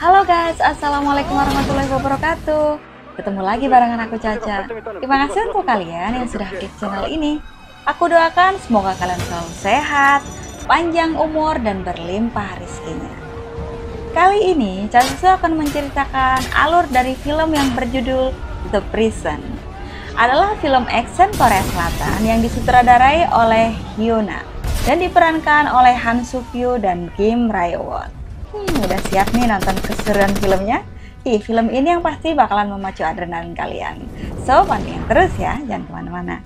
Halo guys, Assalamualaikum warahmatullahi wabarakatuh. Ketemu lagi barengan aku Caca. Terima kasih untuk kalian yang sudah klik channel ini. Aku doakan semoga kalian selalu sehat, panjang umur, dan berlimpah rezekinya. Kali ini Caca akan menceritakan alur dari film yang berjudul The Prison. Adalah film action Korea Selatan yang disutradarai oleh Hyuna dan diperankan oleh Han Suk Kyu dan Kim Rae-won. Udah siap nih nonton keseruan filmnya? Film ini yang pasti bakalan memacu adrenalin kalian. So, pantengin terus ya, jangan kemana-mana.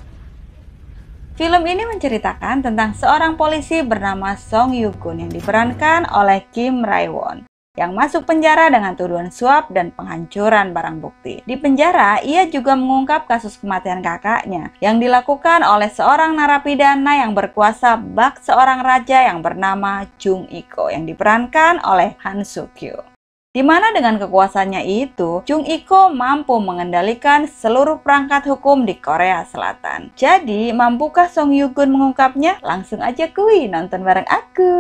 Film ini menceritakan tentang seorang polisi bernama Song Yoo-gun yang diperankan oleh Kim Rae-won yang masuk penjara dengan tuduhan suap dan penghancuran barang bukti. Di penjara, ia juga mengungkap kasus kematian kakaknya yang dilakukan oleh seorang narapidana yang berkuasa bak seorang raja yang bernama Jung Iko yang diperankan oleh Han Suk Kyu. Di mana dengan kekuasaannya itu, Jung Iko mampu mengendalikan seluruh perangkat hukum di Korea Selatan. Jadi, mampukah Song Yoo-gun mengungkapnya? Langsung aja kuy nonton bareng aku.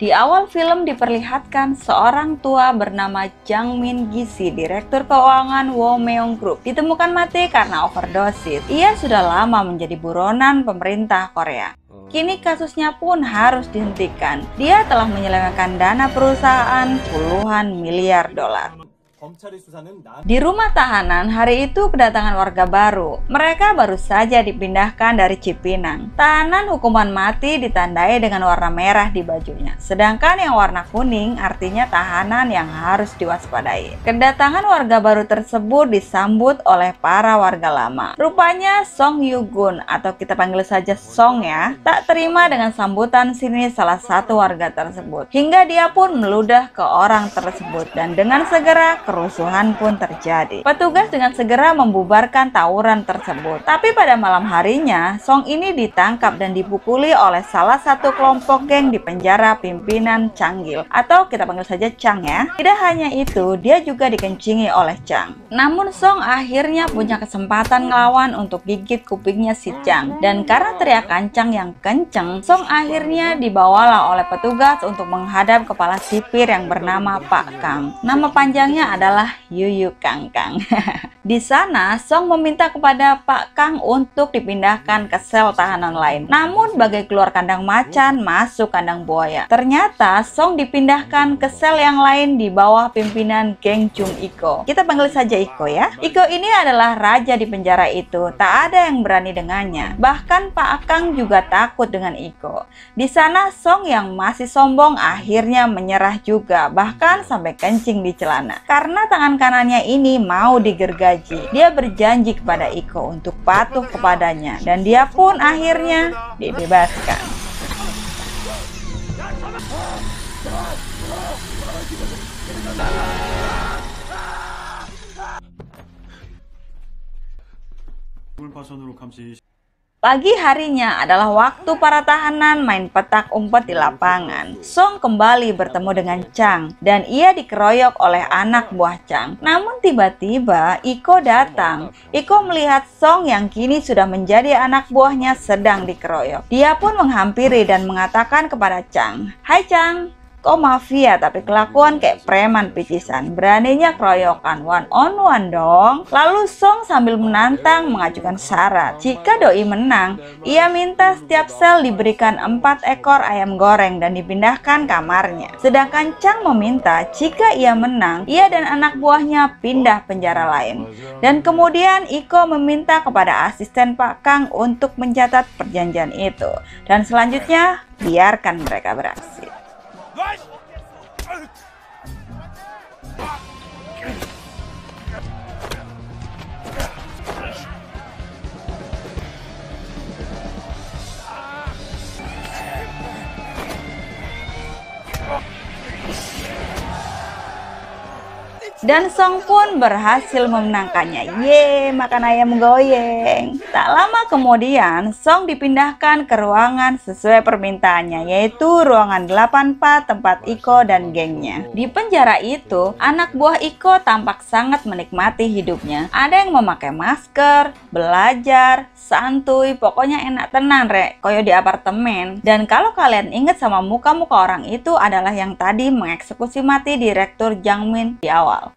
Di awal film diperlihatkan seorang tua bernama Jang Min Gi-si, direktur keuangan Womeong Group, ditemukan mati karena overdosis. Ia sudah lama menjadi buronan pemerintah Korea. Kini kasusnya pun harus dihentikan. Dia telah menyelewengkan dana perusahaan puluhan miliar dolar. Di rumah tahanan, hari itu kedatangan warga baru. Mereka baru saja dipindahkan dari Cipinang. Tahanan hukuman mati ditandai dengan warna merah di bajunya. Sedangkan yang warna kuning artinya tahanan yang harus diwaspadai. Kedatangan warga baru tersebut disambut oleh para warga lama. Rupanya Song Yoo-gun, atau kita panggil saja Song ya, tak terima dengan sambutan sini salah satu warga tersebut. Hingga dia pun meludah ke orang tersebut dan dengan segera kerusuhan pun terjadi. Petugas dengan segera membubarkan tawuran tersebut. Tapi pada malam harinya, Song ini ditangkap dan dipukuli oleh salah satu kelompok geng di penjara pimpinan Changgil, atau kita panggil saja Chang ya. Tidak hanya itu, dia juga dikencingi oleh Chang. Namun Song akhirnya punya kesempatan ngelawan untuk gigit kupingnya si Chang. Dan karena teriakan Chang yang kenceng, Song akhirnya dibawalah oleh petugas untuk menghadap kepala sipir yang bernama Pak Kang. Nama panjangnya adalah Yuyu Kang Kang. Di sana, Song meminta kepada Pak Kang untuk dipindahkan ke sel tahanan lain. Namun, bagai keluar kandang macan, masuk kandang buaya. Ternyata, Song dipindahkan ke sel yang lain di bawah pimpinan geng Jung Iko. Kita panggil saja Iko ya. Iko ini adalah raja di penjara itu. Tak ada yang berani dengannya. Bahkan Pak Kang juga takut dengan Iko. Di sana, Song yang masih sombong akhirnya menyerah juga. Bahkan sampai kencing di celana. Karena tangan kanannya ini mau digergaji, dia berjanji kepada Iko untuk patuh kepadanya dan dia pun akhirnya dibebaskan. Pagi harinya adalah waktu para tahanan main petak umpet di lapangan. Song kembali bertemu dengan Chang dan ia dikeroyok oleh anak buah Chang. Namun tiba-tiba Iko datang. Iko melihat Song yang kini sudah menjadi anak buahnya sedang dikeroyok. Dia pun menghampiri dan mengatakan kepada Chang, "Hai Chang, kok mafia tapi kelakuan kayak preman picisan, beraninya keroyokan one on one dong." Lalu Song sambil menantang mengajukan syarat. Jika doi menang, ia minta setiap sel diberikan 4 ekor ayam goreng dan dipindahkan kamarnya. Sedangkan Chang meminta jika ia menang, ia dan anak buahnya pindah penjara lain. Dan kemudian Iko meminta kepada asisten Pak Kang untuk mencatat perjanjian itu. Dan selanjutnya biarkan mereka beraksi. Dan Song pun berhasil memenangkannya. Yeay, makan ayam goyeng. Tak lama kemudian, Song dipindahkan ke ruangan sesuai permintaannya, yaitu ruangan 84 tempat Iko dan gengnya. Di penjara itu, anak buah Iko tampak sangat menikmati hidupnya. Ada yang memakai masker, belajar, santuy, pokoknya enak tenan rek, koyo di apartemen. Dan kalau kalian inget sama muka-muka orang itu adalah yang tadi mengeksekusi mati Direktur Jang Min di awal.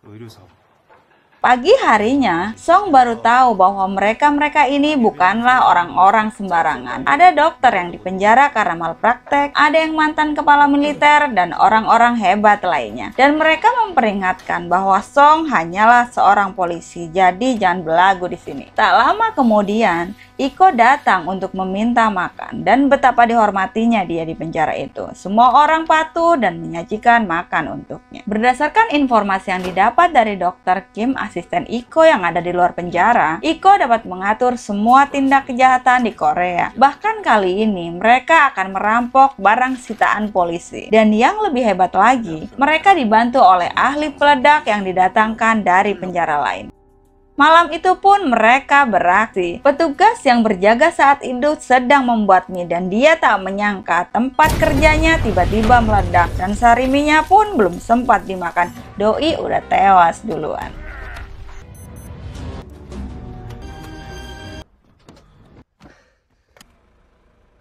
Pagi harinya, Song baru tahu bahwa mereka ini bukanlah orang-orang sembarangan. Ada dokter yang dipenjara karena malpraktek, ada yang mantan kepala militer, dan orang-orang hebat lainnya. Dan mereka memperingatkan bahwa Song hanyalah seorang polisi, jadi jangan belagu di sini. Tak lama kemudian, Iko datang untuk meminta makan, dan betapa dihormatinya dia di penjara itu. Semua orang patuh dan menyajikan makan untuknya. Berdasarkan informasi yang didapat dari Dr. Kim, asisten Iko yang ada di luar penjara, Iko dapat mengatur semua tindak kejahatan di Korea. Bahkan kali ini mereka akan merampok barang sitaan polisi. Dan yang lebih hebat lagi, mereka dibantu oleh ahli peledak yang didatangkan dari penjara lain. Malam itu pun mereka beraksi. Petugas yang berjaga saat itu sedang membuat mie dan dia tak menyangka tempat kerjanya tiba-tiba meledak dan sariminya pun belum sempat dimakan. Doi udah tewas duluan.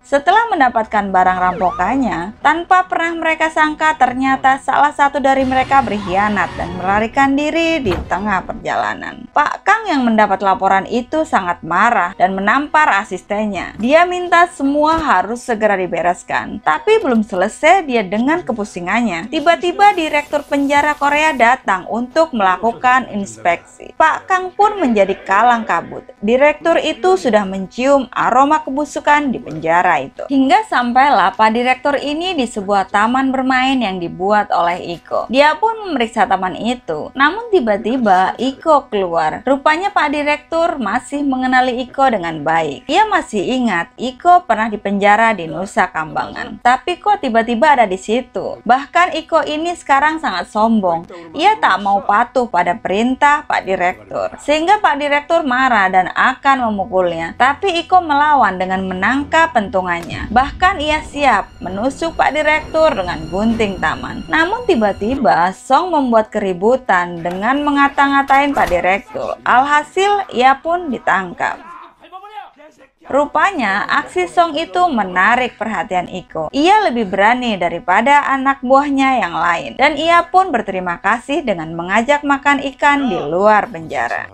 Setelah mendapatkan barang rampokannya, tanpa pernah mereka sangka ternyata salah satu dari mereka berkhianat dan melarikan diri di tengah perjalanan. Pak Kang yang mendapat laporan itu sangat marah dan menampar asistennya. Dia minta semua harus segera dibereskan. Tapi belum selesai dia dengan kepusingannya. Tiba-tiba Direktur Penjara Korea datang untuk melakukan inspeksi. Pak Kang pun menjadi kalang kabut. Direktur itu sudah mencium aroma kebusukan di penjara itu. Hingga sampailah Pak Direktur ini di sebuah taman bermain yang dibuat oleh Iko. Dia pun memeriksa taman itu. Namun tiba-tiba Iko keluar. Rupanya Pak Direktur masih mengenali Iko dengan baik. Ia masih ingat Iko pernah dipenjara di Nusa Kambangan. Tapi kok tiba-tiba ada di situ? Bahkan Iko ini sekarang sangat sombong. Ia tak mau patuh pada perintah Pak Direktur. Sehingga Pak Direktur marah dan akan memukulnya. Tapi Iko melawan dengan menangkap pentungannya. Bahkan ia siap menusuk Pak Direktur dengan gunting taman. Namun tiba-tiba Song membuat keributan dengan ngata-ngatain Pak Direktur. Alhasil ia pun ditangkap. Rupanya aksi Song itu menarik perhatian Iko. Ia lebih berani daripada anak buahnya yang lain. Dan ia pun berterima kasih dengan mengajak makan ikan di luar penjara.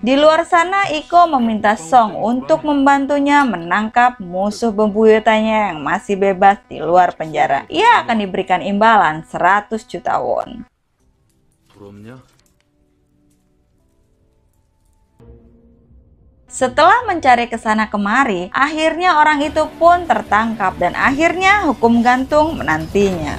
Di luar sana, Iko meminta Song untuk membantunya menangkap musuh bebuyutannya yang masih bebas di luar penjara. Ia akan diberikan imbalan 100 juta won. Setelah mencari kesana kemari, akhirnya orang itu pun tertangkap dan akhirnya hukum gantung menantinya.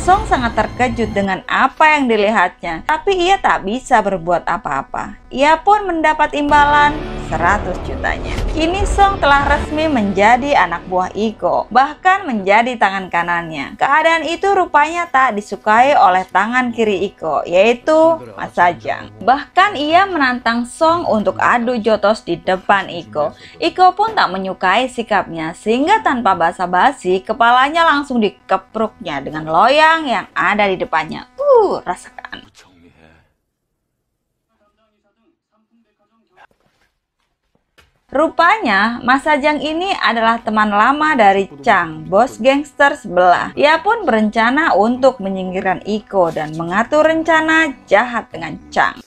Song sangat terkejut dengan apa yang dilihatnya, tapi ia tak bisa berbuat apa-apa. Ia pun mendapat imbalan 100 jutanya. Kini Song telah resmi menjadi anak buah Iko, bahkan menjadi tangan kanannya. Keadaan itu rupanya tak disukai oleh tangan kiri Iko, yaitu Ma Sajang. Bahkan ia menantang Song untuk adu jotos di depan Iko. Iko pun tak menyukai sikapnya, sehingga tanpa basa-basi, kepalanya langsung dikepruknya dengan loyang yang ada di depannya. Rasakan. Rupanya, Ma Sajang ini adalah teman lama dari Chang, bos gangster sebelah. Dia pun berencana untuk menyingkirkan Iko dan mengatur rencana jahat dengan Chang.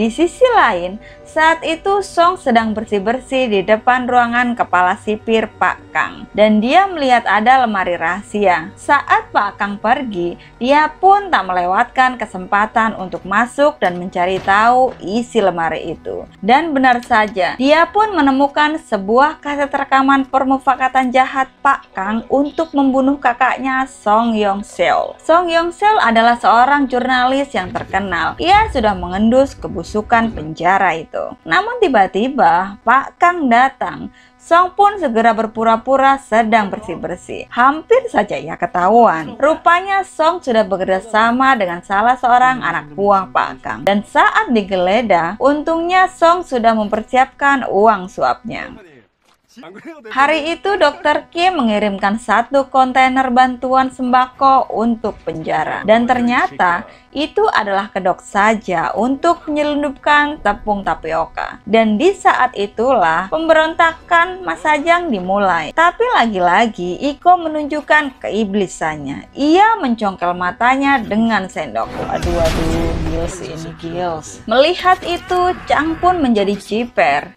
Di sisi lain, saat itu Song sedang bersih-bersih di depan ruangan kepala sipir Pak Kang. Dan dia melihat ada lemari rahasia. Saat Pak Kang pergi, dia pun tak melewatkan kesempatan untuk masuk dan mencari tahu isi lemari itu. Dan benar saja, dia pun menemukan sebuah kaset rekaman permufakatan jahat Pak Kang untuk membunuh kakaknya Song Yong-seol. Song Yong-seol adalah seorang jurnalis yang terkenal. Ia sudah mengendus kebusukan penjara itu. Namun tiba-tiba Pak Kang datang. Song pun segera berpura-pura sedang bersih-bersih. Hampir saja ia ketahuan. Rupanya Song sudah bekerja sama dengan salah seorang anak buah Pak Kang. Dan saat digeledah, untungnya Song sudah mempersiapkan uang suapnya. Hari itu Dr. Kim mengirimkan 1 kontainer bantuan sembako untuk penjara. Dan ternyata itu adalah kedok saja untuk menyelundupkan tepung tapioka. Dan di saat itulah pemberontakan Mas Sajang dimulai. Tapi lagi-lagi Iko menunjukkan keiblisannya. Ia mencongkel matanya dengan sendok. Aduh, Gils ini Gils. Melihat itu, Chang pun menjadi ciper.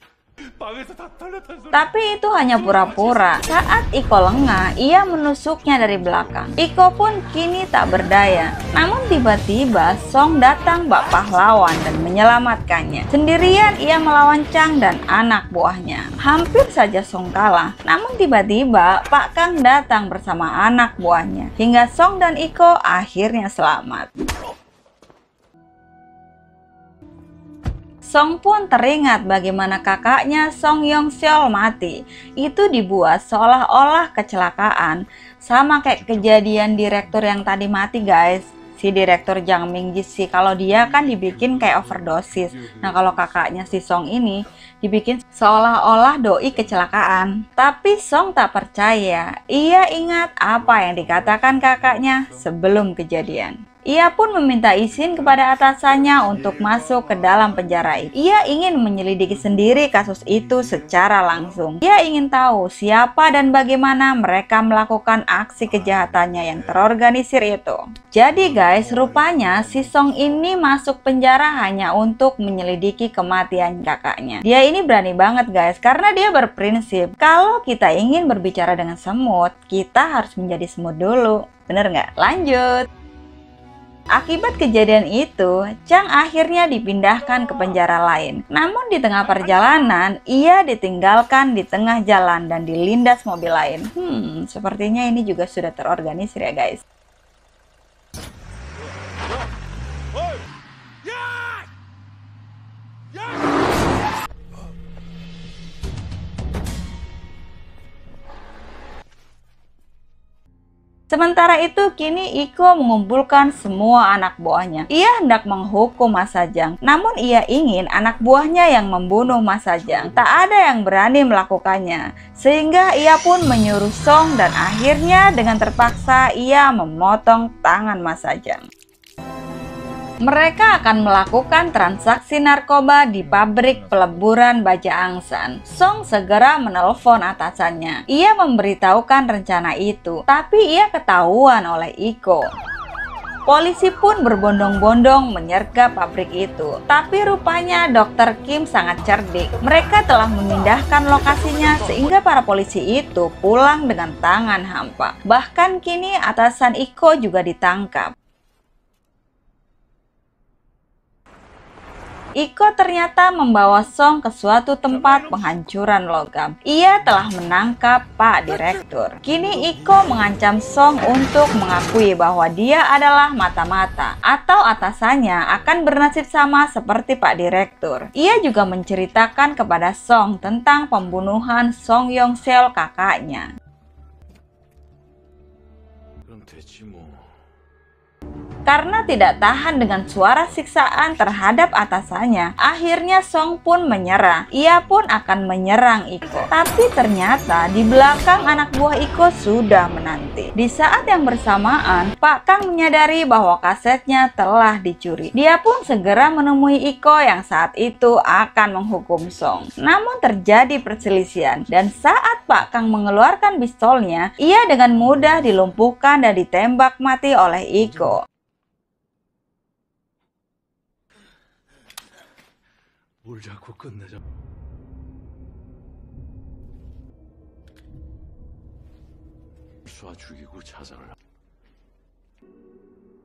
Tapi itu hanya pura-pura. Saat Iko lengah, ia menusuknya dari belakang. Iko pun kini tak berdaya. Namun tiba-tiba Song datang bak pahlawan dan menyelamatkannya. Sendirian ia melawan Chang dan anak buahnya. Hampir saja Song kalah. Namun tiba-tiba Pak Kang datang bersama anak buahnya. Hingga Song dan Iko akhirnya selamat. Song pun teringat bagaimana kakaknya Song Yong-seol mati. Itu dibuat seolah-olah kecelakaan, sama kayak kejadian direktur yang tadi mati guys. Si direktur Jang Min-gi, kalau dia kan dibikin kayak overdosis. Nah kalau kakaknya si Song ini dibikin seolah-olah doi kecelakaan. Tapi Song tak percaya. Ia ingat apa yang dikatakan kakaknya sebelum kejadian. Ia pun meminta izin kepada atasannya untuk masuk ke dalam penjara itu. Ia ingin menyelidiki sendiri kasus itu secara langsung. Ia ingin tahu siapa dan bagaimana mereka melakukan aksi kejahatannya yang terorganisir itu. Jadi guys, rupanya si Song ini masuk penjara hanya untuk menyelidiki kematian kakaknya. Dia ini berani banget guys, karena dia berprinsip kalau kita ingin berbicara dengan semut, kita harus menjadi semut dulu. Bener nggak? Lanjut. Akibat kejadian itu, Chang akhirnya dipindahkan ke penjara lain. Namun di tengah perjalanan, ia ditinggalkan di tengah jalan dan dilindas mobil lain. Sepertinya ini juga sudah terorganisir ya guys. Sementara itu, kini Iko mengumpulkan semua anak buahnya. Ia hendak menghukum Mas Sajang. Namun ia ingin anak buahnya yang membunuh Mas Sajang. Tak ada yang berani melakukannya. Sehingga ia pun menyuruh Song dan akhirnya dengan terpaksa ia memotong tangan Mas Sajang. Mereka akan melakukan transaksi narkoba di pabrik peleburan baja angsan. Song segera menelpon atasannya. Ia memberitahukan rencana itu, tapi ia ketahuan oleh Iko. Polisi pun berbondong-bondong menyergap pabrik itu. Tapi rupanya Dr. Kim sangat cerdik. Mereka telah memindahkan lokasinya sehingga para polisi itu pulang dengan tangan hampa. Bahkan kini atasan Iko juga ditangkap. Iko ternyata membawa Song ke suatu tempat penghancuran logam. Ia telah menangkap Pak Direktur. Kini Iko mengancam Song untuk mengakui bahwa dia adalah mata-mata atau atasannya akan bernasib sama seperti Pak Direktur. Ia juga menceritakan kepada Song tentang pembunuhan Song Yong-seol kakaknya. Karena tidak tahan dengan suara siksaan terhadap atasannya, akhirnya Song pun menyerah. Ia pun akan menyerang Iko. Tapi ternyata di belakang anak buah Iko sudah menanti. Di saat yang bersamaan, Pak Kang menyadari bahwa kasetnya telah dicuri. Dia pun segera menemui Iko yang saat itu akan menghukum Song. Namun terjadi perselisihan dan saat Pak Kang mengeluarkan pistolnya, ia dengan mudah dilumpuhkan dan ditembak mati oleh Iko. 뭘 자꾸 끝내자. 쏴 죽이고 자살을.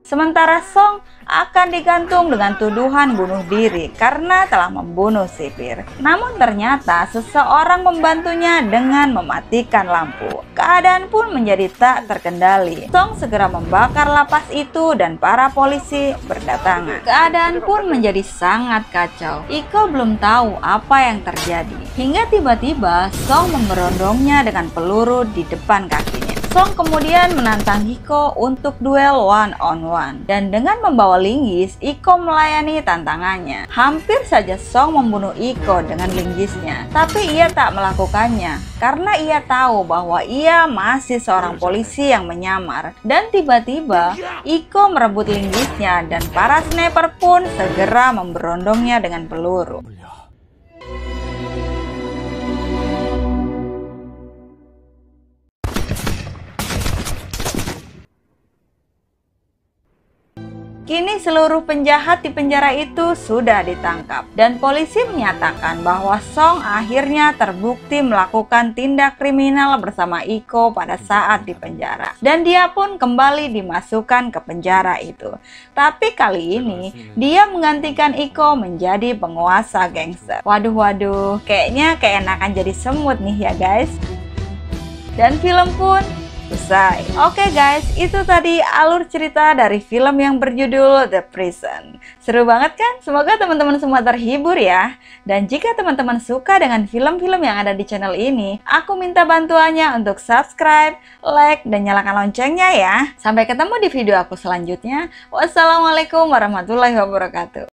Sementara Song akan digantung dengan tuduhan bunuh diri karena telah membunuh sipir. Namun ternyata seseorang membantunya dengan mematikan lampu. Keadaan pun menjadi tak terkendali. Song segera membakar lapas itu dan para polisi berdatangan. Keadaan pun menjadi sangat kacau. Iko belum tahu apa yang terjadi. Hingga tiba-tiba Song memberondongnya dengan peluru di depan kakinya. Song kemudian menantang Iko untuk duel one-on-one. Dan dengan membawa linggis, Iko melayani tantangannya. Hampir saja Song membunuh Iko dengan linggisnya. Tapi ia tak melakukannya, karena ia tahu bahwa ia masih seorang polisi yang menyamar. Dan tiba-tiba, Iko merebut linggisnya dan para sniper pun segera memberondongnya dengan peluru. Kini seluruh penjahat di penjara itu sudah ditangkap dan polisi menyatakan bahwa Song akhirnya terbukti melakukan tindak kriminal bersama Iko pada saat di penjara dan dia pun kembali dimasukkan ke penjara itu. Tapi kali ini dia menggantikan Iko menjadi penguasa gangster. Waduh, kayaknya keenakan jadi semut nih ya guys. Dan film pun selesai. Oke guys, itu tadi alur cerita dari film yang berjudul The Prison. Seru banget kan? Semoga teman-teman semua terhibur ya. Dan jika teman-teman suka dengan film-film yang ada di channel ini, aku minta bantuannya untuk subscribe, like, dan nyalakan loncengnya ya. Sampai ketemu di video aku selanjutnya. Wassalamualaikum warahmatullahi wabarakatuh.